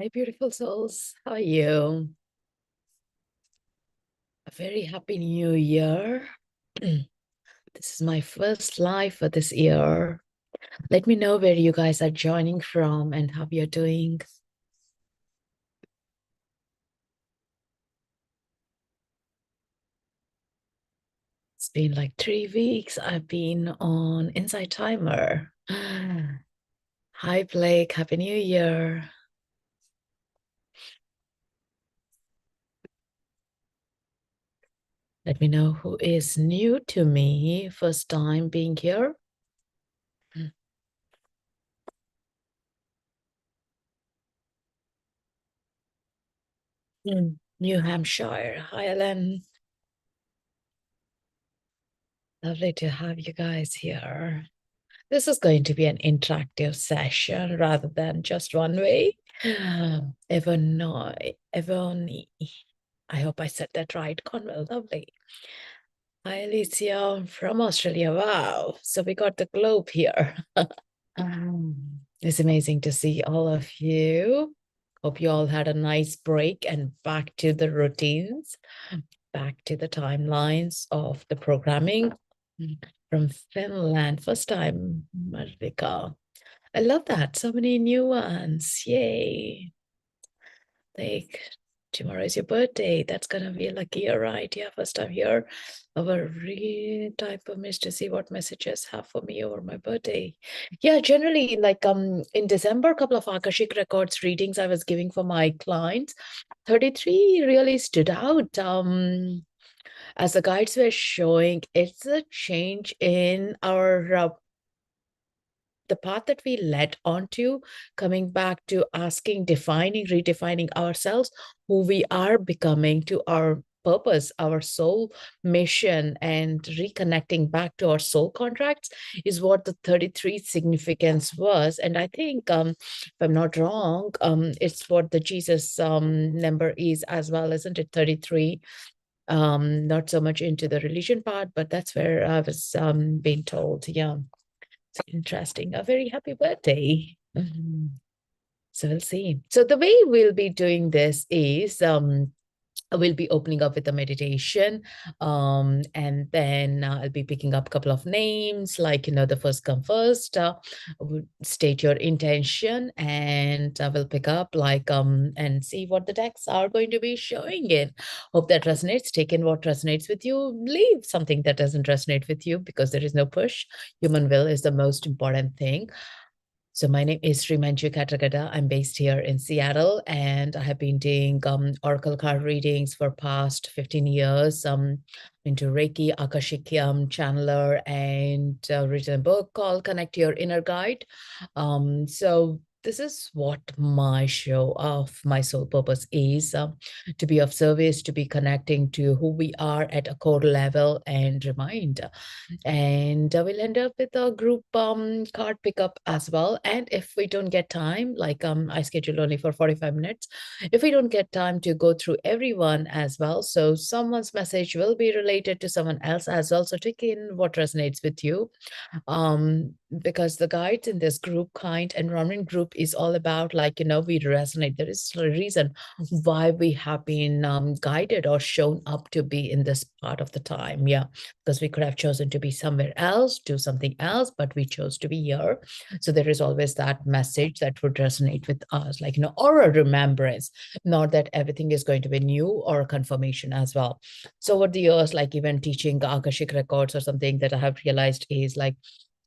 Hi, beautiful souls. How are you? A very happy new year. This is my first live for this year. Let me know where you guys are joining from and how you're doing. It's been like 3 weeks. I've been on Inside Timer. Hi, Blake. Happy New Year. Let me know who is new to me, first time being here. New Hampshire. Hi, Ellen. Lovely to have you guys here. This is going to be an interactive session rather than just one way. Evony. I hope I said that right. Conwell, lovely. Hi, Alicia from Australia. Wow. So we got the globe here. It's amazing to see all of you. Hope you all had a nice break and back to the routines, back to the timelines of the programming. From Finland, first time, Marika. I love that. So many new ones. Yay. Like, tomorrow is your birthday. That's gonna be a lucky year, right? Yeah, first time here. Our real type of miss to see what messages have for me over my birthday. Yeah, generally, like in December, a couple of Akashic Records readings I was giving for my clients. 33 really stood out. As the guides were showing, it's a change in our the path that we led onto, coming back to asking, defining, redefining ourselves, who we are becoming, to our purpose, our soul mission, and reconnecting back to our soul contracts is what the 33 significance was. And I think, if I'm not wrong, it's what the Jesus number is as well, isn't it? 33. Not so much into the religion part, but that's where I was being told. Yeah. It's interesting. A very happy birthday. So we'll see. So the way we'll be doing this is we'll be opening up with a meditation, and then I'll be picking up a couple of names, like, the first come first, state your intention, and I will pick up and see what the decks are going to be showing in. Hope that resonates. Take in what resonates with you, leave something that doesn't resonate with you, because there is no push. Human will is the most important thing. So my name is Sri Manju Katragada. I'm based here in Seattle, and I have been doing oracle card readings for past 15 years. Into Reiki, Akashic channeler, and written a book called Connect Your Inner Guide. So this is what my show of my soul purpose is, to be of service, to be connecting to who we are at a core level and remind. And we'll end up with a group card pickup as well. And if we don't get time, like I scheduled only for 45 minutes, if we don't get time to go through everyone as well, so someone's message will be related to someone else as well. So take in what resonates with you, because the guides in this group kind environment group is all about, like, we resonate. There is a reason why we have been guided or shown up to be in this part of the time. Yeah, because we could have chosen to be somewhere else, do something else, but we chose to be here. So there is always that message that would resonate with us, like, or a remembrance, not that everything is going to be new, or a confirmation as well. So over the years, like even teaching Akashic records or something, that I have realized is like,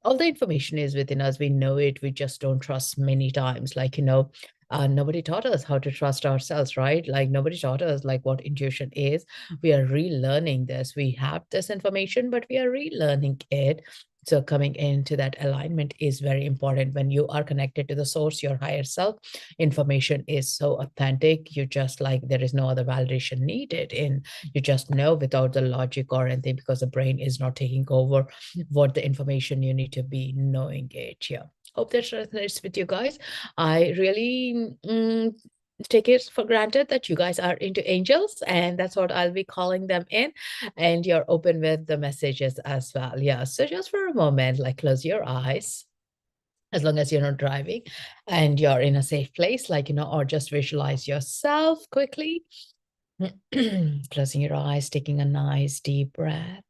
all the information is within us. We know it. We just don't trust many times. Like, nobody taught us how to trust ourselves, right? Like nobody taught us like what intuition is. We are relearning this. We have this information, but we are relearning it. So coming into that alignment is very important. When you are connected to the source, your higher self, information is so authentic. You just, like, there is no other validation needed. You just know without the logic or anything, because the brain is not taking over what the information you need to be knowing it. Yeah. Hope that resonates with you guys. I really take it for granted that you guys are into angels, and that's what I'll be calling them in, and you're open with the messages as well. Yeah. So just for a moment, like, close your eyes as long as you're not driving and you're in a safe place, like, or just visualize yourself quickly. Closing your eyes, taking a nice deep breath,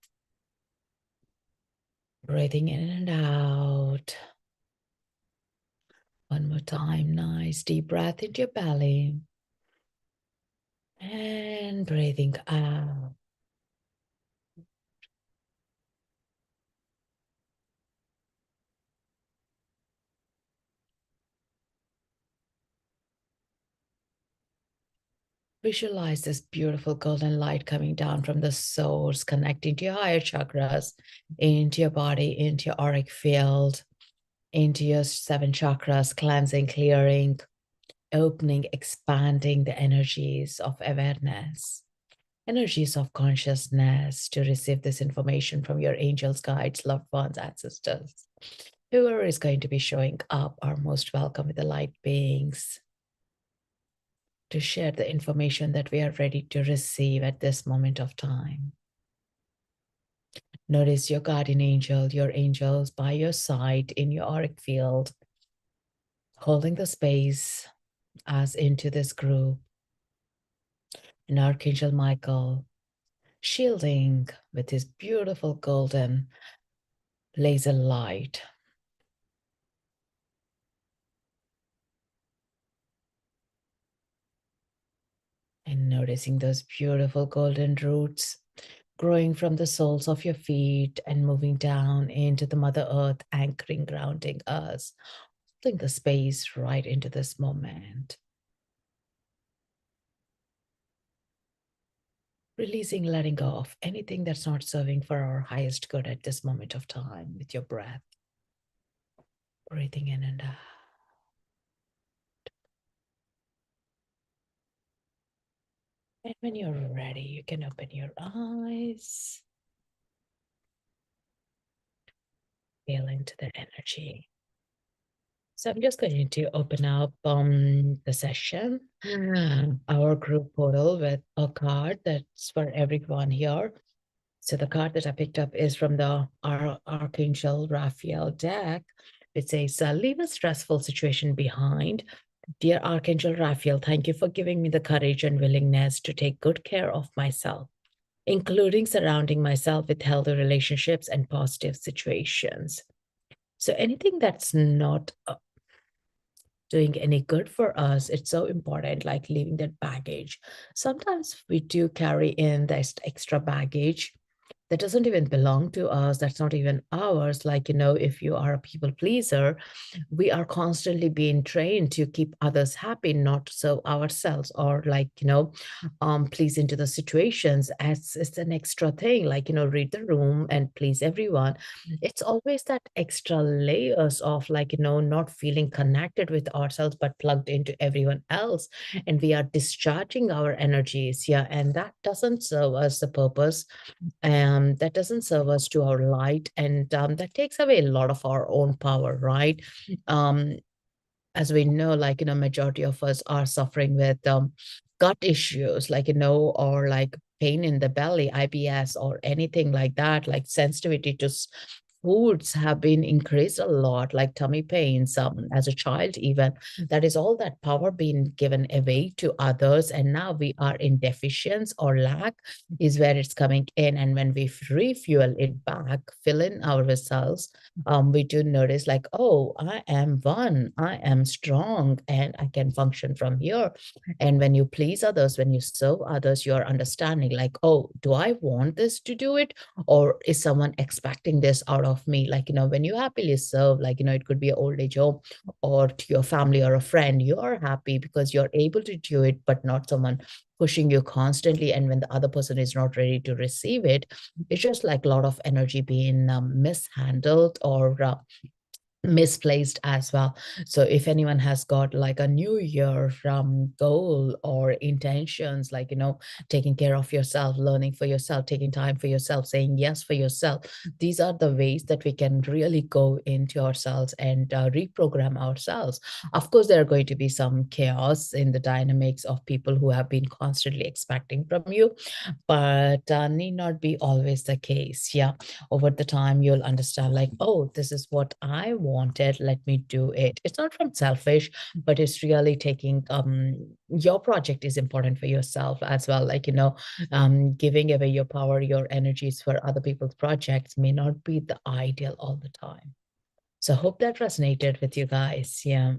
breathing in and out. One more time, nice deep breath into your belly and breathing out. Visualize this beautiful golden light coming down from the source, connecting to your higher chakras, into your body, into your auric field, into your 7 chakras, cleansing, clearing, opening, expanding the energies of awareness, energies of consciousness to receive this information from your angels, guides, loved ones, ancestors. Whoever is going to be showing up are most welcome with the light beings to share the information that we are ready to receive at this moment of time. Notice your guardian angel, your angels by your side in your auric field, holding the space as into this group. And Archangel Michael shielding with his beautiful golden laser light. And noticing those beautiful golden roots growing from the soles of your feet and moving down into the Mother Earth, anchoring, grounding us, holding the space right into this moment. Releasing, letting go of anything that's not serving for our highest good at this moment of time with your breath. Breathing in and out. And when you're ready, you can open your eyes. Feel into the energy. So I'm just going to open up the session, our group portal with a card that's for everyone here. So the card that I picked up is from the Archangel Raphael deck. It says, leave a stressful situation behind. Dear Archangel Raphael, thank you for giving me the courage and willingness to take good care of myself, including surrounding myself with healthy relationships and positive situations. So anything that's not doing any good for us, it's so important, like leaving that baggage. Sometimes we do carry in this extra baggage that doesn't even belong to us, that's not even ours. Like, if you are a people pleaser, we are constantly being trained to keep others happy, not so ourselves, or like, please into the situations as it's an extra thing, like, read the room and please everyone. It's always that extra layers of like, not feeling connected with ourselves, but plugged into everyone else. And we are discharging our energies. Yeah. And that doesn't serve us the purpose. That doesn't serve us to our light. And that takes away a lot of our own power, right? Um, as we know, like, majority of us are suffering with gut issues, like, or like pain in the belly, IBS, or anything like that, like sensitivity to foods have been increased a lot, like tummy pains, as a child even. That is all that power being given away to others. And now we are in deficiency or lack is where it's coming in. And when we refuel it back, fill in our results, we do notice like, oh, I am one, I am strong, and I can function from here. And when you please others, when you serve others, you're understanding like, oh, do I want this to do it? Or is someone expecting this out of me? Like, when you happily serve, like, it could be an old age home or to your family or a friend, you are happy because you're able to do it, but not someone pushing you constantly. And when the other person is not ready to receive it, it's just like a lot of energy being mishandled or misplaced as well. So if anyone has got like a new year goal or intentions, like, taking care of yourself, learning for yourself, taking time for yourself, saying yes for yourself, these are the ways that we can really go into ourselves and reprogram ourselves. Of course, there are going to be some chaos in the dynamics of people who have been constantly expecting from you, but need not be always the case. Yeah, over the time you'll understand like, oh, this is what I want wanted, let me do it. It's not from selfish, but it's really taking your project is important for yourself as well. Like, giving away your power, your energies for other people's projects may not be the ideal all the time. So hope that resonated with you guys. Yeah.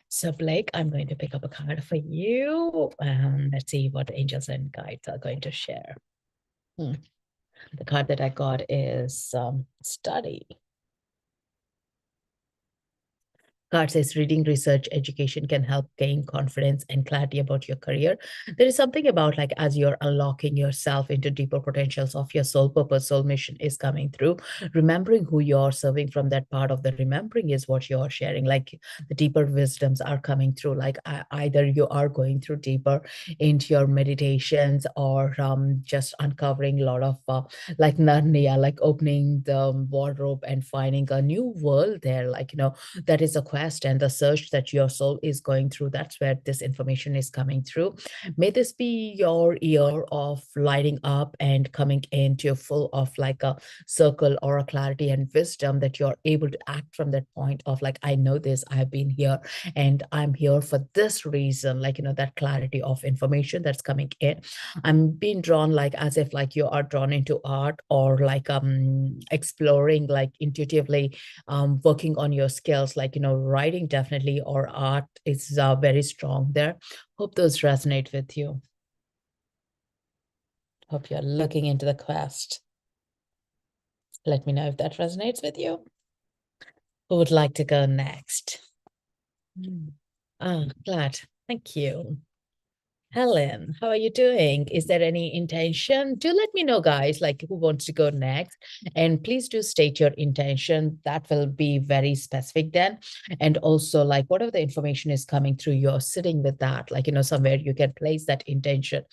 So Blake, I'm going to pick up a card for you. Let's see what angels and guides are going to share. The card that I got is study. Card says reading, research, education can help gain confidence and clarity about your career. There is something about like as you're unlocking yourself into deeper potentials of your soul purpose, soul mission is coming through. Remembering who you're serving from that part of the remembering is what you're sharing. Like the deeper wisdoms are coming through. Like either you are going through deeper into your meditations or just uncovering a lot of like Narnia, like opening the wardrobe and finding a new world there. Like, that is a quest and the search that your soul is going through. That's where this information is coming through. May this be your year of lighting up and coming into full of like a circle or a clarity and wisdom that you're able to act from that point of like, I know this, I've been here and I'm here for this reason. Like, that clarity of information that's coming in. I'm being drawn like as if like you are drawn into art or like exploring like intuitively working on your skills, like, writing definitely or art is very strong there. Hope those resonate with you. Hope you're looking into the quest. Let me know if that resonates with you. Who would like to go next? Glad. Thank you. Helen, how are you doing? Is there any intention? Do let me know, guys, like who wants to go next. And please do state your intention. That will be very specific then. And also, like, whatever the information is coming through, you're sitting with that, like, somewhere you can place that intention.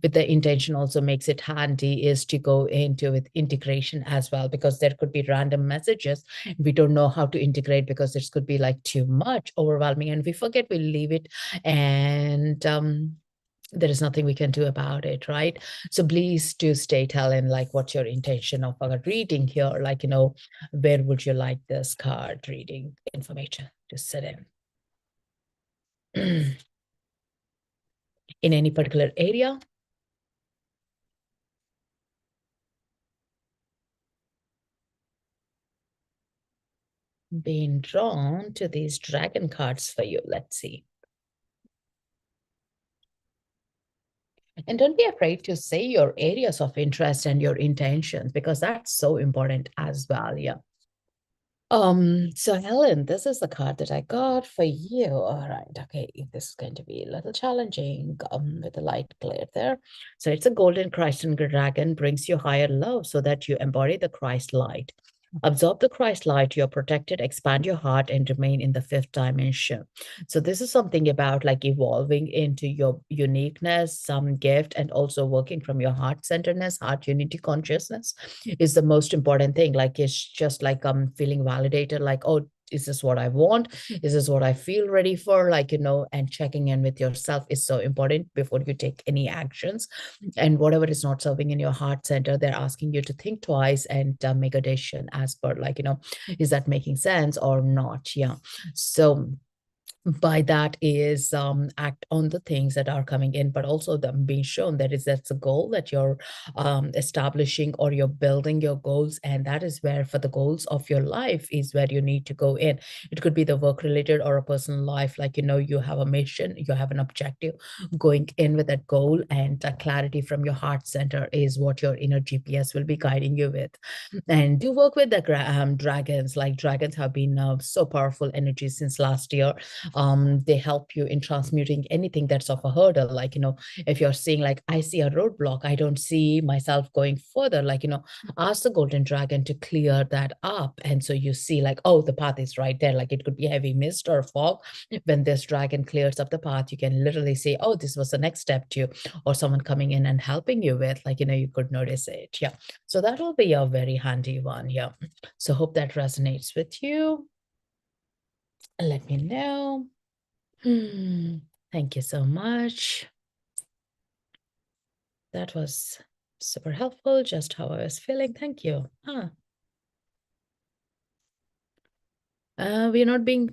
With the intention also makes it handy is to go into with integration as well, because there could be random messages. We don't know how to integrate because this could be like too much overwhelming and we forget, we leave it. And there is nothing we can do about it, right? So please do state, Helen, like what's your intention of our reading here? Like, where would you like this card reading information to sit in? In any particular area? Being drawn to these dragon cards for you. Let's see. And don't be afraid to say your areas of interest and your intentions, because that's so important as well. Yeah. So Helen, this is the card that I got for you. All right, okay, this is going to be a little challenging with the light glare there. So it's a golden Christ and dragon brings you higher love so that you embody the Christ light. Absorb the Christ light, you're protected, expand your heart, and remain in the fifth dimension. So this is something about like evolving into your uniqueness, some gift, and also working from your heart centeredness, heart unity consciousness is the most important thing. Like it's just like feeling validated, like, oh, is this what I want? Is this what I feel ready for? Like, and checking in with yourself is so important before you take any actions. And whatever is not serving in your heart center, they're asking you to think twice and make a decision as per like, is that making sense or not? Yeah. So by that is act on the things that are coming in, but also them being shown that is that's a goal that you're establishing or you're building your goals, and that is where for the goals of your life is where you need to go in. It could be the work related or a personal life, like you have a mission, you have an objective, going in with that goal, and clarity from your heart center is what your inner GPS will be guiding you with. And do work with the dragons. Like dragons have been so powerful energy since last year. They help you in transmuting anything that's of a hurdle. Like, if you're seeing like, I see a roadblock, I don't see myself going further, like, ask the golden dragon to clear that up. And so you see like, oh, the path is right there. Like it could be heavy mist or fog. When this dragon clears up the path, you can literally say, oh, this was the next step to you, or someone coming in and helping you with, like, you could notice it. Yeah. So that will be a very handy one. Yeah. So hope that resonates with you. Let me know. Thank you so much. That was super helpful, just how I was feeling. Thank you. We're not being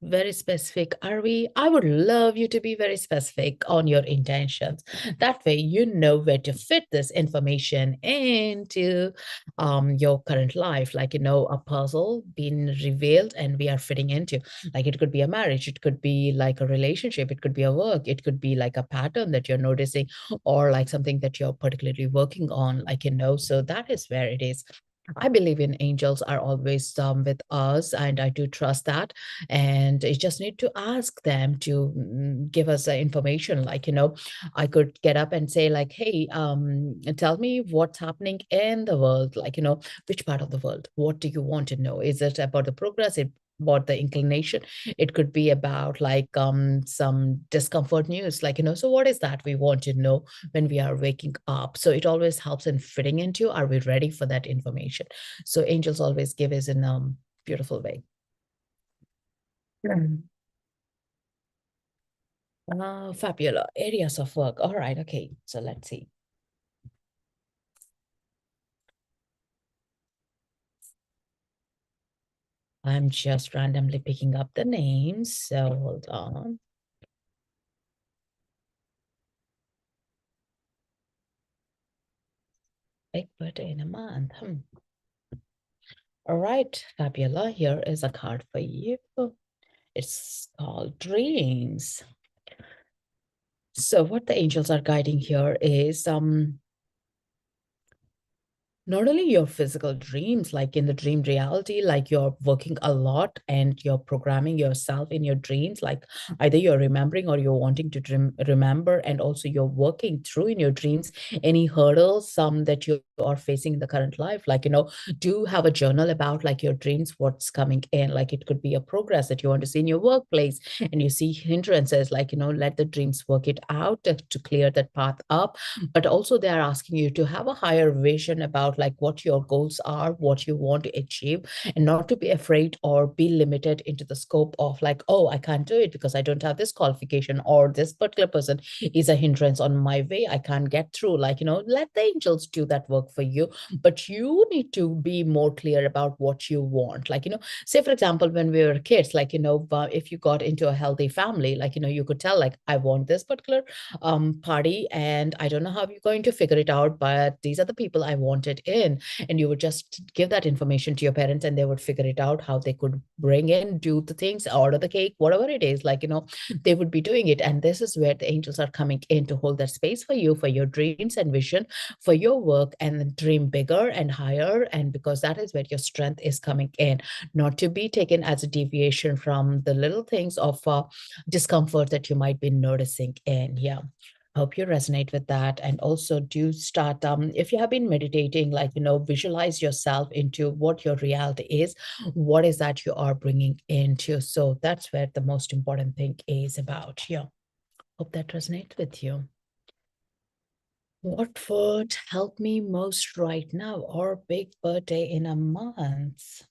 very specific, are we? I would love you to be very specific on your intentions. That way, you know where to fit this information into your current life. Like, a puzzle being revealed and we are fitting into. Like, it could be a marriage, it could be like a relationship, it could be a work, it could be like a pattern that you're noticing, or like something that you're particularly working on. Like, so that is where it is. I believe in angels are always with us, and I do trust that. And you just need to ask them to give us the information. Like, I could get up and say, like, hey, tell me what's happening in the world. Like, which part of the world? What do you want to know? Is it about the progress? About the inclination? It could be about like some discomfort news. Like, so what is that we want to know when we are waking up? So it always helps in fitting into, are we ready for that information? So angels always give us in a beautiful way. Fabulous. Areas of work. All right. Okay. So let's see. I'm just randomly picking up the names. So hold on. Big birthday in a month. All right, Fabiola, here is a card for you. It's called Dreams. So what the angels are guiding here is not only your physical dreams, like in the dream reality, like you're working a lot and you're programming yourself in your dreams, like either you're remembering or you're wanting to remember, and also you're working through in your dreams any hurdles that you are facing in the current life. Like, do have a journal about like your dreams, what's coming in. Like it could be a progress that you want to see in your workplace and you see hindrances, like, let the dreams work it out to clear that path up. But also they are asking you to have a higher vision about like what your goals are, what you want to achieve, and not to be afraid or be limited into the scope of like, oh, I can't do it because I don't have this qualification, or this particular person is a hindrance on my way, I can't get through. Like, let the angels do that work for you, but you need to be more clear about what you want. Like, say for example, when we were kids, like, if you got into a healthy family, like, you could tell like, I want this particular party, and I don't know how you're going to figure it out, but these are the people I wanted in. And you would just give that information to your parents and they would figure it out how they could bring in, do the things, order the cake, whatever it is, like, they would be doing it. And this is where the angels are coming in to hold that space for you, for your dreams and vision, for your work, and dream bigger and higher. And because that is where your strength is coming in, not to be taken as a deviation from the little things of discomfort that you might be noticing in. Yeah. Hope you resonate with that. And also do start, if you have been meditating, like, visualize yourself into what your reality is, what is that you are bringing into. So that's where the most important thing is about. Yeah. Hope that resonates with you. What would help me most right now, or big birthday in a month?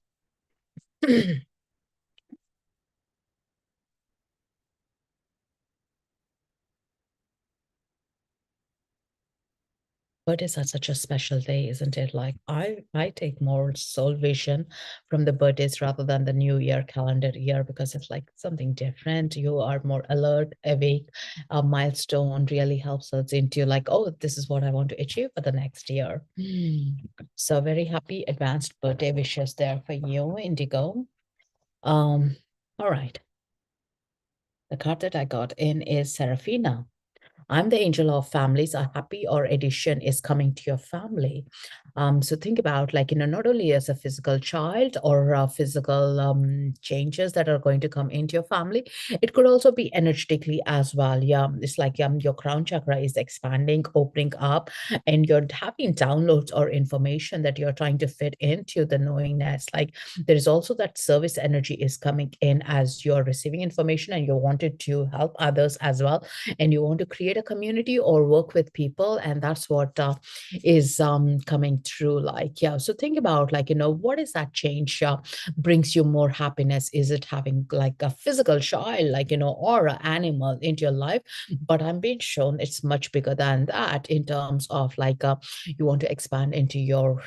Birthdays are such a special day, isn't it? Like I take more soul vision from the birthdays rather than the new year calendar year, because it's like something different. You are more alert, awake. A milestone really helps us into like, oh, this is what I want to achieve for the next year. So very happy advanced birthday wishes there for you, Indigo. All right. The card that I got in is Serafina. I'm the angel of families. A happy or addition is coming to your family. So think about like, not only as a physical child or physical changes that are going to come into your family, it could also be energetically as well. Yeah, it's like your crown chakra is expanding, opening up, and you're having downloads or information that you're trying to fit into the knowingness. Like there is also that service energy is coming in as you're receiving information and you wanted to help others as well. And you want to create create a community or work with people, and that's what is coming through. Like, yeah, so think about, like, what is that change brings you more happiness? Is it having like a physical child, like, or an animal into your life? But I'm being shown it's much bigger than that, in terms of like you want to expand into your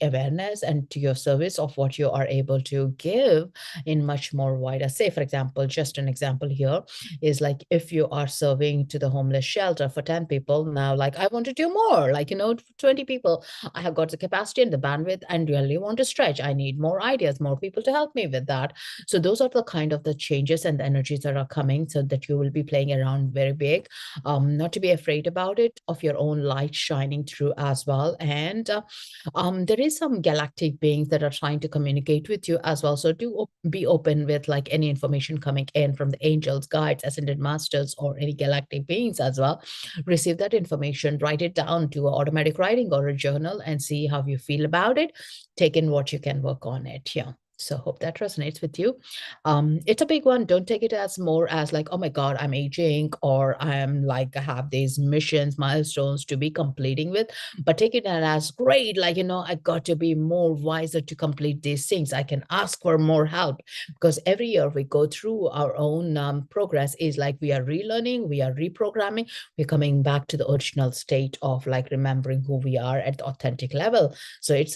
awareness and to your service of what you are able to give in much more wider. Say, for example, just an example here is like, if you are serving to the homeless shelter for 10 people, now like I want to do more, like 20 people. I have got the capacity and the bandwidth and really want to stretch. I need more ideas, more people to help me with that. So those are the kind of the changes and the energies that are coming, so that you will be playing around very big. Not to be afraid about it, of your own light shining through as well. And there is some galactic beings that are trying to communicate with you as well. So do be open with like any information coming in from the angels, guides, ascended masters, or any galactic beings as well. Receive that information, write it down to an automatic writing or a journal, and see how you feel about it. Take in what you can work on it. Yeah. So hope that resonates with you. It's a big one. Don't take it as more as like, oh my God, I'm aging, or I'm like, I have these missions, milestones to be completing with, but take it as great. Like, I got to be more wiser to complete these things. I can ask for more help, because every year we go through our own progress is like we are relearning, we are reprogramming, we're coming back to the original state of like remembering who we are at the authentic level. So it's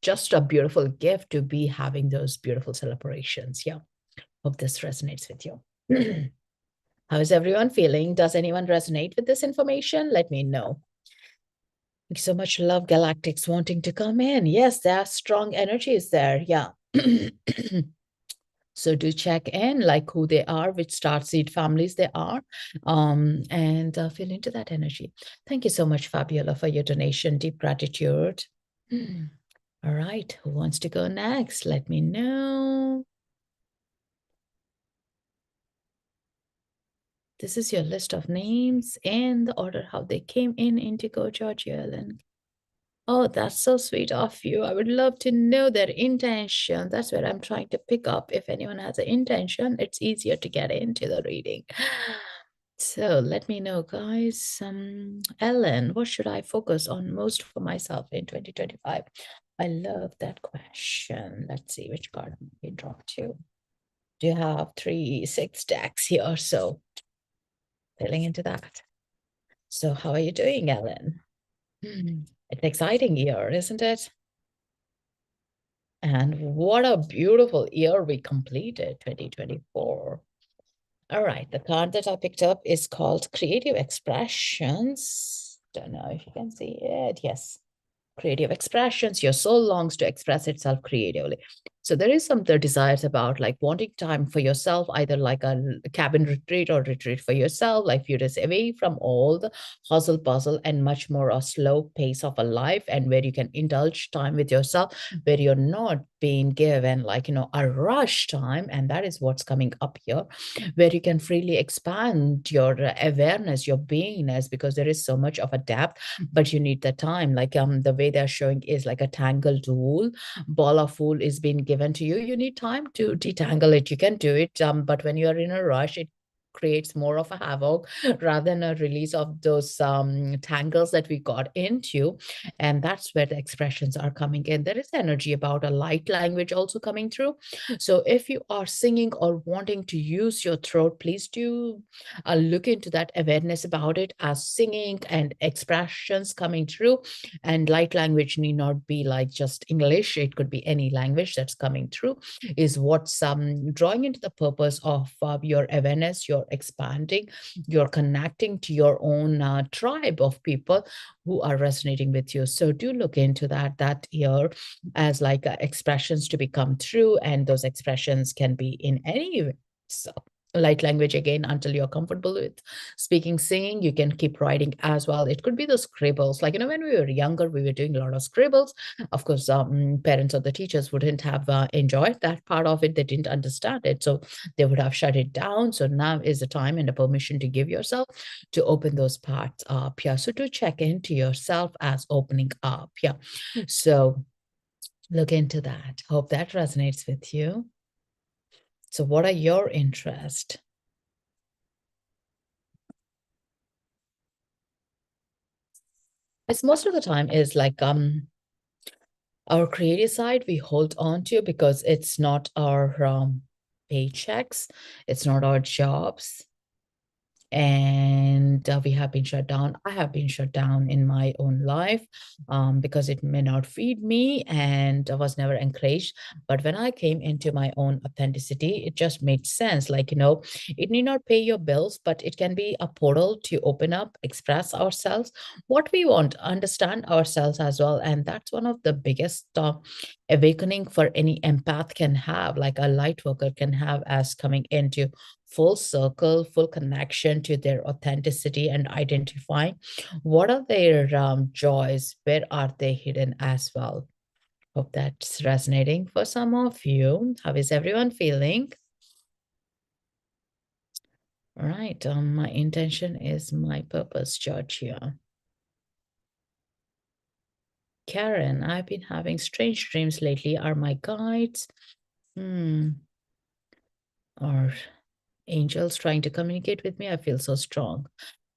just a beautiful gift to be having those beautiful celebrations. Yeah. Hope this resonates with you. How is everyone feeling? Does anyone resonate with this information? Let me know. Thank you so much, Love Galactics, wanting to come in. Yes, there are strong energies there. Yeah. So do check in, like who they are, which starseed families they are, and feel into that energy. Thank you so much, Fabiola, for your donation. Deep gratitude. All right, who wants to go next? Let me know. This is your list of names and the order how they came in Indigo, Georgia, Ellen. Oh, that's so sweet of you. I would love to know their intention. That's what I'm trying to pick up. If anyone has an intention, it's easier to get into the reading. So let me know, guys. Ellen, what should I focus on most for myself in 2025? I love that question. Let's see which card we draw to. Do you have 3-6 decks here? So filling into that. So how are you doing, Ellen? It's an exciting year, isn't it? And what a beautiful year we completed, 2024. All right, the card that I picked up is called Creative Expressions. Don't know if you can see it. Yes. Creative expressions. Your soul longs to express itself creatively. So there is some desires about like wanting time for yourself, either like a cabin retreat or retreat for yourself, like you're just away from all the hustle bustle and much more a slow pace of a life, and where you can indulge time with yourself, where you're not being given like, a rush time. And that is what's coming up here, where you can freely expand your awareness, your beingness, because there is so much of a depth, but you need the time. Like the way they're showing is like a tangled wool, ball of wool is being given to you. You need time to detangle it. You can do it, but when you're in a rush, it creates more of a havoc rather than a release of those tangles that we got into. And that's where the expressions are coming in. There is energy about a light language also coming through. So if you are singing or wanting to use your throat, please do look into that awareness about it, as singing and expressions coming through. And light language need not be like just English. It could be any language that's coming through, is what's drawing into the purpose of your awareness. You're expanding, you're connecting to your own tribe of people who are resonating with you. So do look into that year as like expressions to become true, and those expressions can be in any way. So light language again, until you're comfortable with speaking, singing, you can keep writing as well. It could be the scribbles, like when we were younger, we were doing a lot of scribbles. Of course, parents or the teachers wouldn't have enjoyed that part of it. They didn't understand it, so they would have shut it down. So now is the time and the permission to give yourself to open those parts up. Yeah, so to check into yourself as opening up. Yeah, so look into that. Hope that resonates with you. So what are your interests? It's most of the time is like our creative side we hold on to because it's not our paychecks, it's not our jobs, and we have been shut down. I have been shut down in my own life because it may not feed me and I was never encouraged. But when I came into my own authenticity, it just made sense. Like, it need not pay your bills, but it can be a portal to open up, express ourselves, what we want, understand ourselves as well. And that's one of the biggest awakening for any empath can have, like a light worker can have, as coming into full circle, full connection to their authenticity and identifying what are their joys, where are they hidden as well. Hope that's resonating for some of you. How is everyone feeling? All right, my intention is my purpose, Georgia. Karen, I've been having strange dreams lately. Are my guides or angels trying to communicate with me? I feel so strong.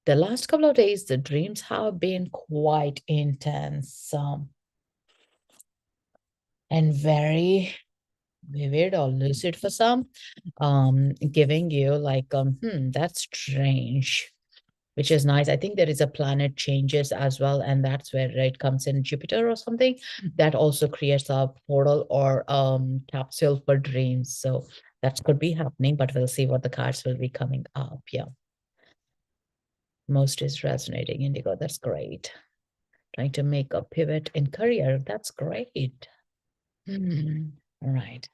The last couple of days, the dreams have been quite intense and very vivid or lucid for some, giving you like, that's strange, which is nice. I think there is a planet changes as well, and that's where it comes in Jupiter or something that also creates a portal or capsule for dreams. So that could be happening, but we'll see what the cards will be coming up. Yeah. Most is resonating, Indigo. That's great. Trying to make a pivot in career. That's great. All right.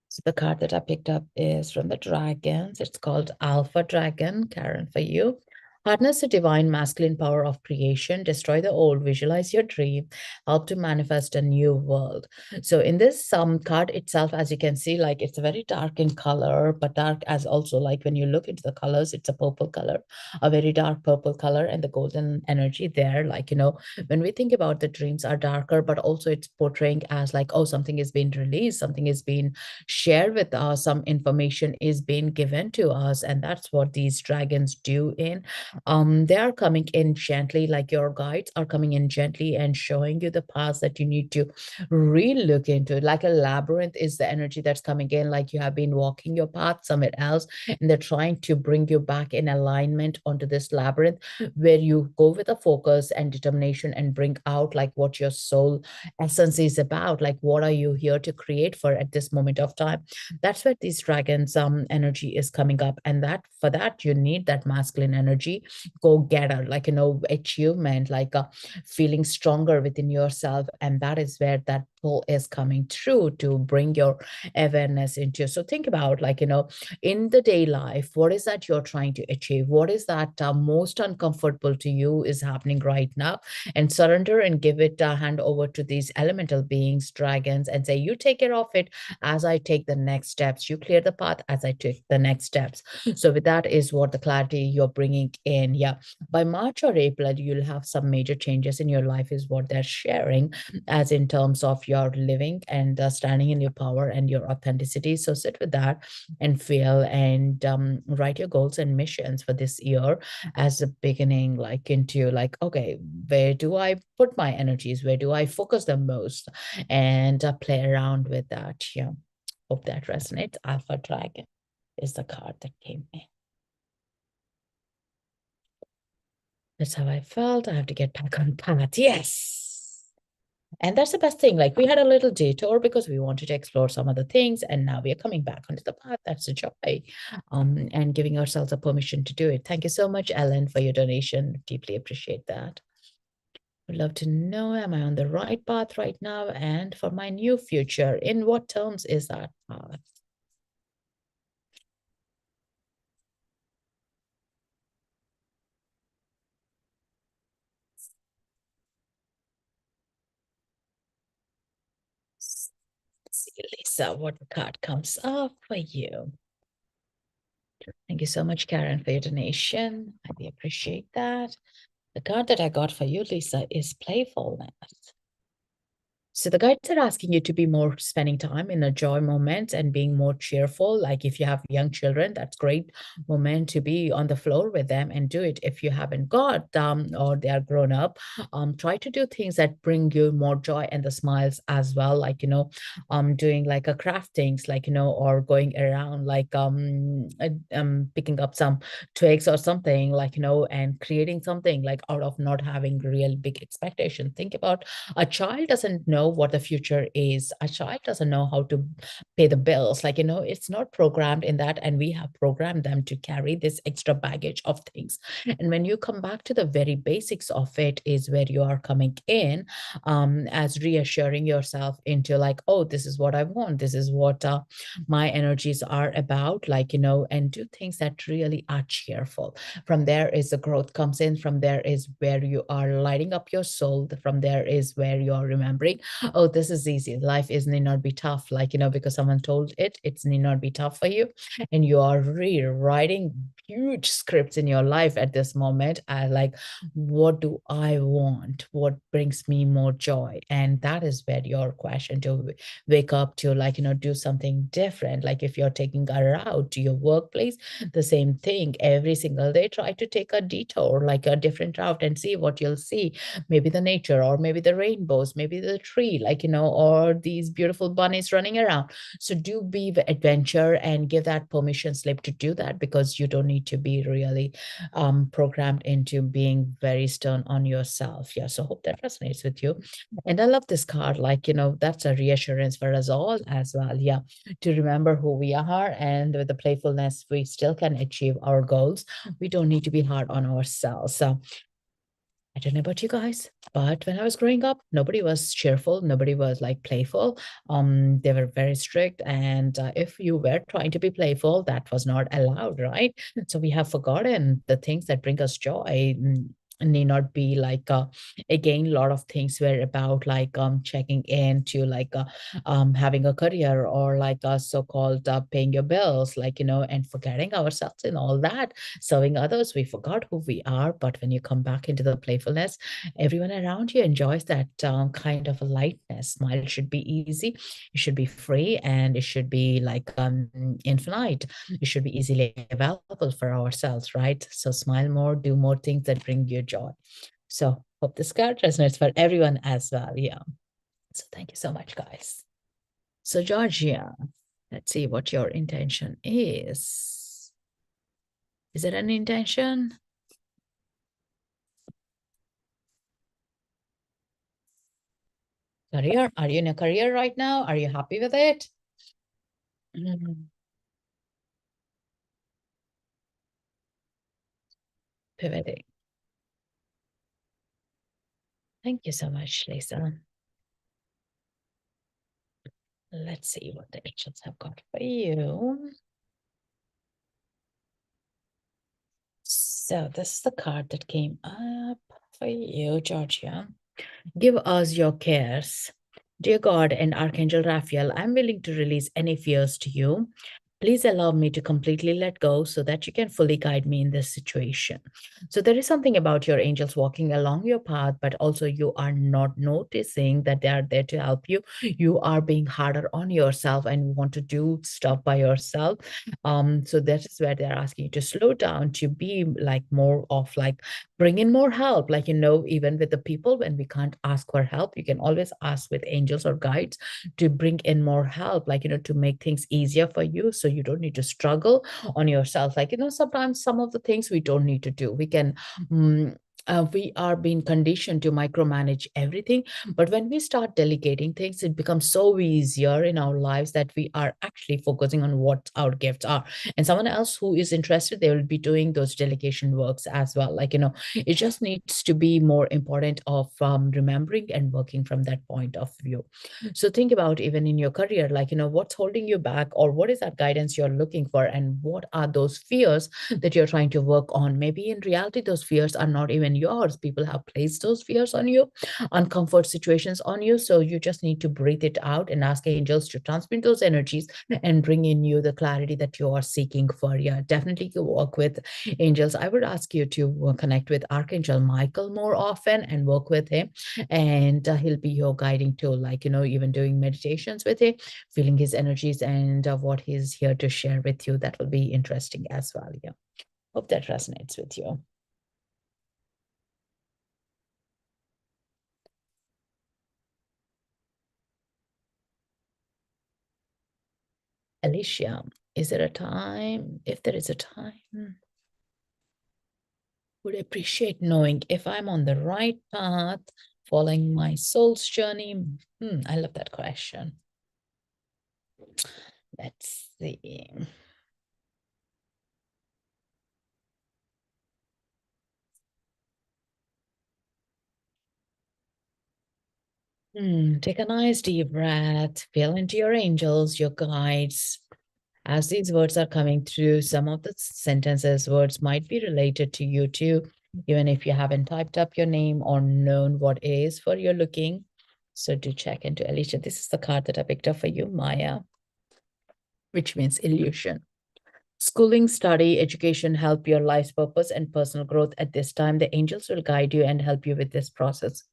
So the card that I picked up is from the dragons. It's called Alpha Dragon, Karen, for you. Harness the divine masculine power of creation, destroy the old, visualize your dream, help to manifest a new world. So in this card itself, as you can see, like it's very dark in color, but dark as also like when you look into the colors, it's a purple color, a very dark purple color, and the golden energy there. Like, when we think about the dreams are darker, but also it's portraying as like, oh, something is being released, something is being shared with us, some information is being given to us, and that's what these dragons do in they are coming in gently, like your guides are coming in gently and showing you the paths that you need to really look into. Like a labyrinth is the energy that's coming in, like you have been walking your path somewhere else, and they're trying to bring you back in alignment onto this labyrinth where you go with a focus and determination and bring out like what your soul essence is about, like what are you here to create for at this moment of time. That's where these dragons energy is coming up, and that for that you need that masculine energy, go getter, like achievement, like feeling stronger within yourself, and that is where that pull is coming through to bring your awareness into. So think about, like, in the day life, what is that you're trying to achieve, what is that most uncomfortable to you is happening right now, and surrender and give it a hand over to these elemental beings, dragons, and say, you take care of it as I take the next steps, you clear the path as I take the next steps. So with that is what the clarity you're bringing in. Yeah, by March or April you'll have some major changes in your life is what they're sharing, as in terms of your living and standing in your power and your authenticity. So sit with that and feel, and write your goals and missions for this year as a beginning, like into like, okay, where do I put my energies, where do I focus the most, and play around with that. Yeah, hope that resonates. Alpha Dragon is the card that came in. That's how I felt. I have to get back on path. Yes. And that's the best thing. Like we had a little detour because we wanted to explore some other things, and now we are coming back onto the path. That's the joy. And giving ourselves a permission to do it. Thank you so much, Ellen, for your donation. Deeply appreciate that. Would love to know, am I on the right path right now? And for my new future, in what terms is that path? See, Lisa, what card comes up for you? Thank you so much, Karen, for your donation. I really appreciate that. The card that I got for you, Lisa, is playfulness. So the guides are asking you to be more spending time in a joy moment and being more cheerful. Like if you have young children, that's great moment to be on the floor with them and do it. If you haven't got or they are grown up, try to do things that bring you more joy and the smiles as well. Like doing like a craftings, like or going around like picking up some twigs or something, like and creating something like out of not having real big expectation. Think about a child doesn't know what the future is. A child doesn't know how to pay the bills. Like, it's not programmed in that. And we have programmed them to carry this extra baggage of things. And when you come back to the very basics of it, is where you are coming in as reassuring yourself into like, oh, this is what I want. This is what my energies are about, like, and do things that really are cheerful. From there is the growth comes in. From there is where you are lighting up your soul. From there is where you are remembering, oh, this is easy. Life is need not be tough, like, because someone told it, it's need not be tough for you. And you are rewriting huge scripts in your life at this moment. Like, what do I want? What brings me more joy? And that is where your question to wake up to, like, do something different. Like if you're taking a route to your workplace, the same thing every single day. Try to take a detour, like a different route, and see what you'll see. Maybe the nature, or maybe the rainbows, maybe the tree, like or these beautiful bunnies running around. So do be the adventure and give that permission slip to do that, because you don't need to be really programmed into being very stern on yourself. Yeah, so hope that resonates with you. And I love this card, like that's a reassurance for us all as well. Yeah, to remember who we are, and with the playfulness we still can achieve our goals. We don't need to be hard on ourselves. So I don't know about you guys, but when I was growing up, nobody was cheerful. Nobody was like playful. They were very strict, and if you were trying to be playful, that was not allowed, right? So we have forgotten the things that bring us joy. Need not be like again, a lot of things were about like checking in to like having a career, or like so-called paying your bills, like and forgetting ourselves and all that, serving others. We forgot who we are. But when you come back into the playfulness, everyone around you enjoys that kind of a lightness. Smile should be easy, it should be free, and it should be like infinite. It should be easily available for ourselves, right? So smile more, do more things that bring you joy. So hope this card resonates for everyone as well. Yeah, so thank you so much, guys. So Georgia, let's see what your intention is. Is it an intention? Career? Are you in a career right now? Are you happy with it? Pivoting. Thank you so much, Lisa. Let's see what the angels have got for you. So this is the card that came up for you, Georgia. Give us your cares. Dear God and Archangel Raphael, I'm willing to release any fears to you. Please allow me to completely let go so that you can fully guide me in this situation. So there is something about your angels walking along your path, but also you are not noticing that they are there to help you. You are being harder on yourself and want to do stuff by yourself. So that is where they're asking you to slow down, to be like more of like bring in more help. Like, even with the people, when we can't ask for help, you can always ask with angels or guides to bring in more help, like, to make things easier for you, so you don't need to struggle on yourself. Like, sometimes some of the things we don't need to do. We can we are being conditioned to micromanage everything. But when we start delegating things, it becomes so easier in our lives that we are actually focusing on what our gifts are. And someone else who is interested, they will be doing those delegation works as well. Like, it just needs to be more important of remembering and working from that point of view. So think about, even in your career, like, what's holding you back, or what is that guidance you're looking for, and what are those fears that you're trying to work on. Maybe in reality, those fears are not even even yours. People have placed those fears on you, uncomfort situations on you. So you just need to breathe it out and ask angels to transmute those energies and bring in you the clarity that you are seeking for. Yeah, definitely you work with angels. I would ask you to connect with Archangel Michael more often and work with him. And he'll be your guiding tool, like, even doing meditations with him, feeling his energies and what he's here to share with you. That will be interesting as well. Yeah. Hope that resonates with you. Alicia, is there a time? If there is a time, would appreciate knowing if I'm on the right path, following my soul's journey. I love that question. Let's see. Take a nice deep breath, feel into your angels, your guides. As these words are coming through, some of the sentences, words might be related to you too, even if you haven't typed up your name or known what it is for you're looking. So do check into Alicia. This is the card that I picked up for you, Maya, which means illusion. Schooling, study, education help your life's purpose and personal growth at this time. The angels will guide you and help you with this process.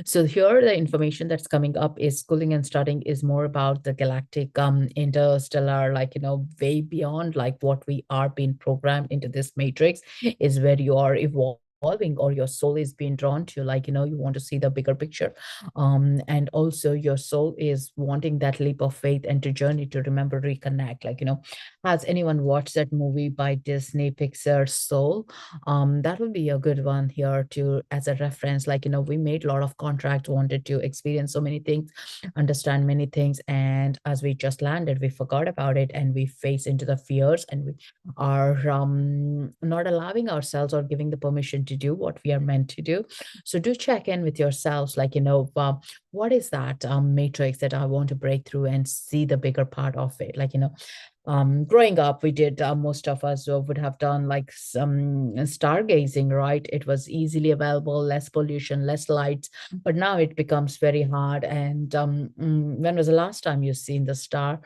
So here the information that's coming up is schooling and studying is more about the galactic, interstellar, like, way beyond like what we are being programmed into this matrix is where you are evolving or your soul is being drawn to, like, you want to see the bigger picture. And also your soul is wanting that leap of faith and to journey to remember, reconnect. Like, has anyone watched that movie by Disney Pixar, Soul? That will be a good one here to as a reference. Like, we made a lot of contracts, wanted to experience so many things, understand many things, and as we just landed, we forgot about it and we face into the fears, and we are not allowing ourselves or giving the permission to do what we are meant to do. So do check in with yourselves, like, what is that matrix that I want to break through and see the bigger part of it. Like, growing up, we did, most of us would have done like some stargazing, right? It was easily available, less pollution, less lights, but now it becomes very hard. And when was the last time you've seen the stars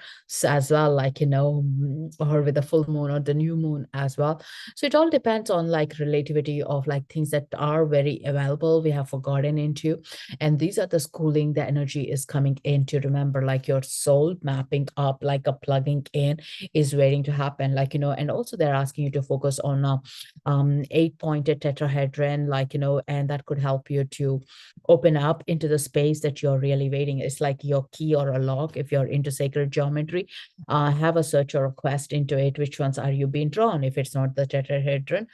as well, like, or with the full moon or the new moon as well? So it all depends on like relativity of like things that are very available, we have forgotten into. And these are the schooling, the energy is coming in to remember, like your soul mapping up, like a plugging in is waiting to happen, like, and also they're asking you to focus on 8-pointed tetrahedron, like, and that could help you to open up into the space that you're really waiting. It's like your key or a lock. If you're into sacred geometry, have a search or a quest into it. Which ones are you being drawn? If it's not the tetrahedron,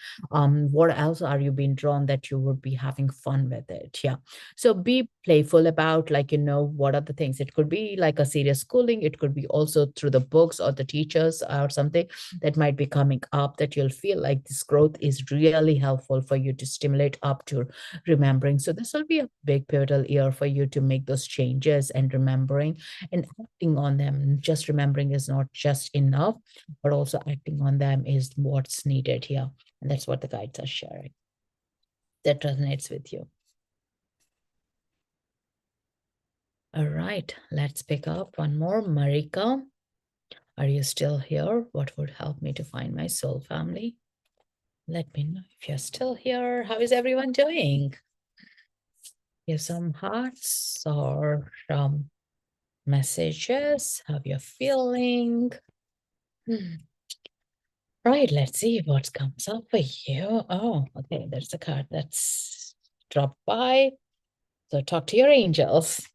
what else are you being drawn that you would be having fun with it? Yeah. So be playful about, like, what are the things. It could be like a serious schooling, it could be also through the books or the teachers or something that might be coming up that you'll feel like this growth is really helpful for you to stimulate up to remembering. So this will be a big pivotal year for you to make those changes and remembering and acting on them. Just remembering is not just enough, but also acting on them is what's needed here. And that's what the guides are sharing. That resonates with you. All right, let's pick up one more. Marika, are you still here? What would help me to find my soul family? Let me know if you're still here. How is everyone doing? Give some hearts or messages. How you're feeling? Right, let's see what comes up for you. Oh, okay, there's a card that's dropped by. So talk to your angels.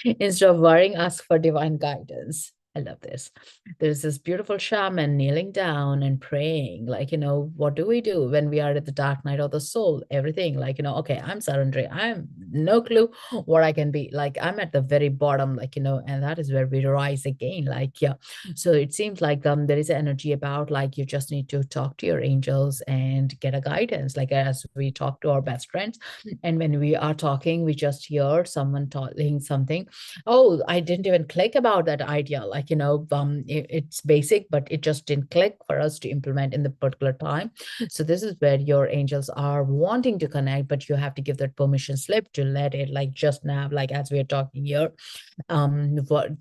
Instead of worrying, ask for divine guidance. I love this. There's this beautiful shaman kneeling down and praying, like, what do we do when we are at the dark night of the soul? Everything, like, okay, I'm surrendering. I'm no clue what I can be. Like, I'm at the very bottom, like, and that is where we rise again. Like, yeah. So it seems like there is an energy about, like, you just need to talk to your angels and get a guidance. Like, as we talk to our best friends, and when we are talking, we just hear someone telling something. Oh, I didn't even click about that idea. like, it's basic, but it just didn't click for us to implement in the particular time. So this is where your angels are wanting to connect, but you have to give that permission slip to let it, like just now, like as we're talking here,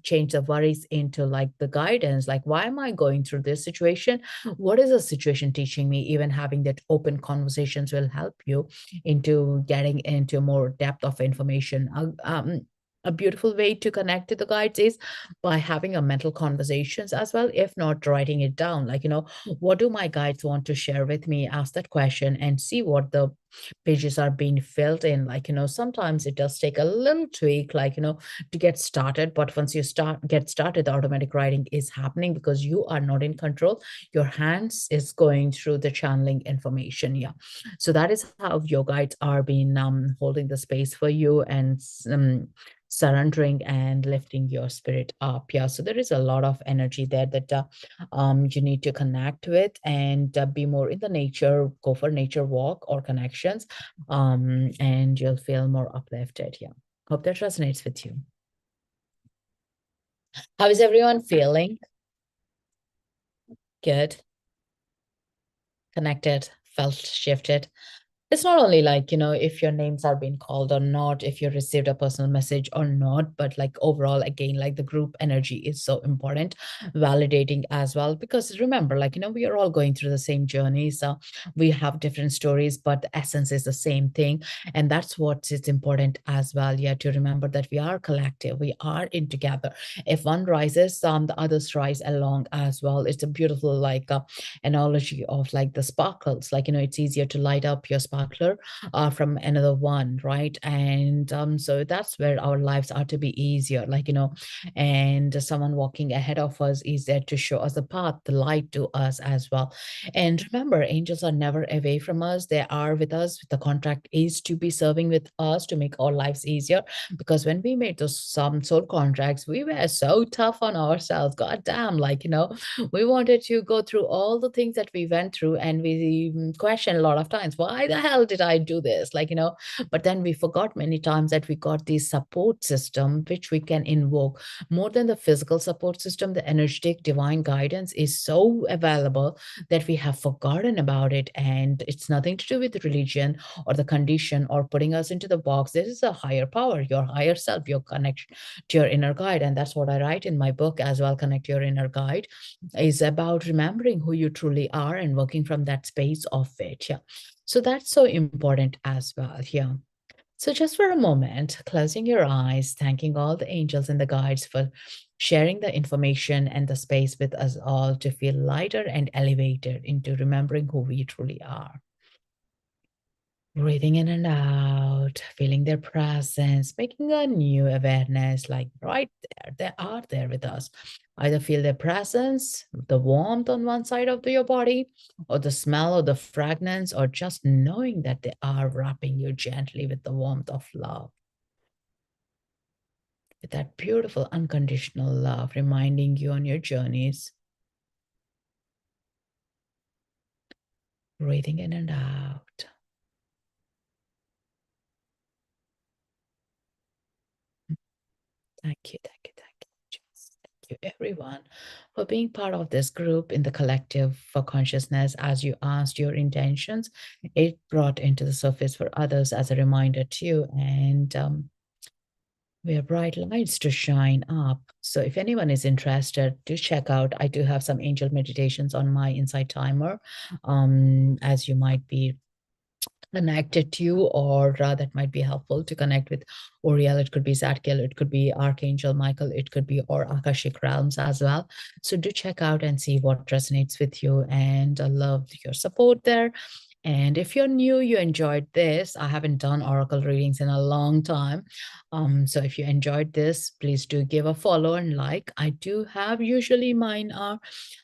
change the worries into like the guidance. Like, why am I going through this situation? What is the situation teaching me? Even having that open conversations will help you into getting into more depth of information. A beautiful way to connect to the guides is by having a mental conversations as well, if not writing it down. Like, what do my guides want to share with me? Ask that question and see what the pages are being filled in. Like, sometimes it does take a little tweak, like, to get started. But once you get started, the automatic writing is happening because you are not in control. Your hands is going through the channeling information. Yeah. So that is how your guides are being holding the space for you and surrendering and lifting your spirit up. Yeah. So there is a lot of energy there that you need to connect with and be more in the nature, go for nature walk or connections, and you'll feel more uplifted. Yeah. Hope that resonates with you. How is everyone feeling? Good. Connected, felt shifted. It's not only like, if your names are being called or not, if you received a personal message or not, but like overall, again, like the group energy is so important, validating as well. Because remember, like, we are all going through the same journey. So we have different stories, but the essence is the same thing. And that's what is important as well. Yeah, to remember that we are collective, we are in together. If one rises, the others rise along as well. It's a beautiful, like, analogy of like the sparkles. Like, it's easier to light up your sparkler from another one, right? And so that's where our lives are to be easier, like, and someone walking ahead of us is there to show us the path, the light to us as well. And remember, angels are never away from us. They are with us. The contract is to be serving with us to make our lives easier, because when we made those some soul contracts, we were so tough on ourselves. God damn, like, we wanted to go through all the things that we went through, and we questioned a lot of times, why the hell did I do this? Like, but then we forgot many times that we got this support system which we can invoke. More than the physical support system, the energetic divine guidance is so available that we have forgotten about it. And it's nothing to do with religion or the condition or putting us into the box. This is a higher power, your higher self, your connection to your inner guide. And that's what I write in my book as well, Connect Your Inner Guide, is about remembering who you truly are and working from that space of it. Yeah. So that's so important as well. Yeah. So just for a moment, closing your eyes, thanking all the angels and the guides for sharing the information and the space with us all to feel lighter and elevated into remembering who we truly are. Breathing in and out, feeling their presence, making a new awareness, like right there, they are there with us. Either feel their presence, the warmth on one side of your body, or the smell or the fragrance, or just knowing that they are wrapping you gently with the warmth of love. With that beautiful unconditional love reminding you on your journeys. Breathing in and out. Thank you, thank you, thank you. Thank you, everyone, for being part of this group in the collective for consciousness. As you asked your intentions, it brought into the surface for others as a reminder too. And we have bright lights to shine up. So if anyone is interested, do check out. I do have some angel meditations on my Insight Timer, as you might be connected to you, or that might be helpful to connect with Oriel. It could be Zadkiel, it could be Archangel Michael, it could be or Akashic Realms as well. So do check out and see what resonates with you, and I love your support there. And if you're new, you enjoyed this. I haven't done oracle readings in a long time. So if you enjoyed this, please do give a follow and like. I do have, usually mine are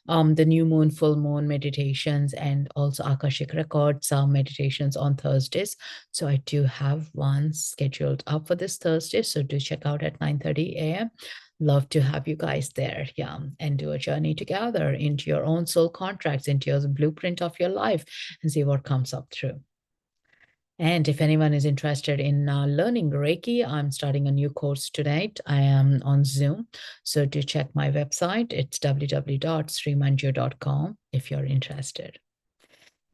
the new moon, full moon meditations, and also Akashic Records meditations on Thursdays. So I do have one scheduled up for this Thursday. So do check out at 9:30 a.m. Love to have you guys there, yeah, and do a journey together into your own soul contracts, into your blueprint of your life, and see what comes up through. And if anyone is interested in learning Reiki, I'm starting a new course tonight. I am on Zoom. So do check my website. It's www.srimanju.com if you're interested.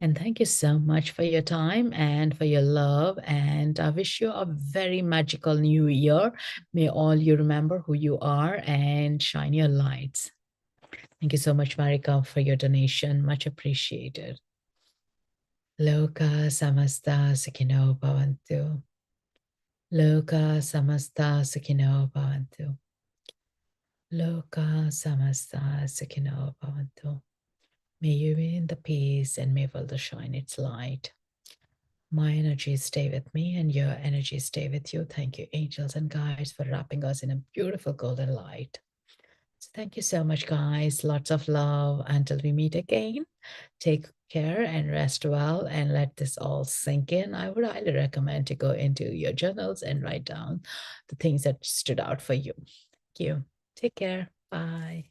And thank you so much for your time and for your love. And I wish you a very magical new year. May all you remember who you are and shine your lights. Thank you so much, Marika, for your donation. Much appreciated. Loka samasta sukhino bhavantu. Loka samasta sukhino bhavantu. Loka samasta sukhino bhavantu. May you be in the peace and may world shine its light. My energies stay with me and your energies stay with you. Thank you, angels and guides, for wrapping us in a beautiful golden light. So thank you so much, guys. Lots of love. Until we meet again, take care and rest well and let this all sink in. I would highly recommend to go into your journals and write down the things that stood out for you. Thank you. Take care. Bye.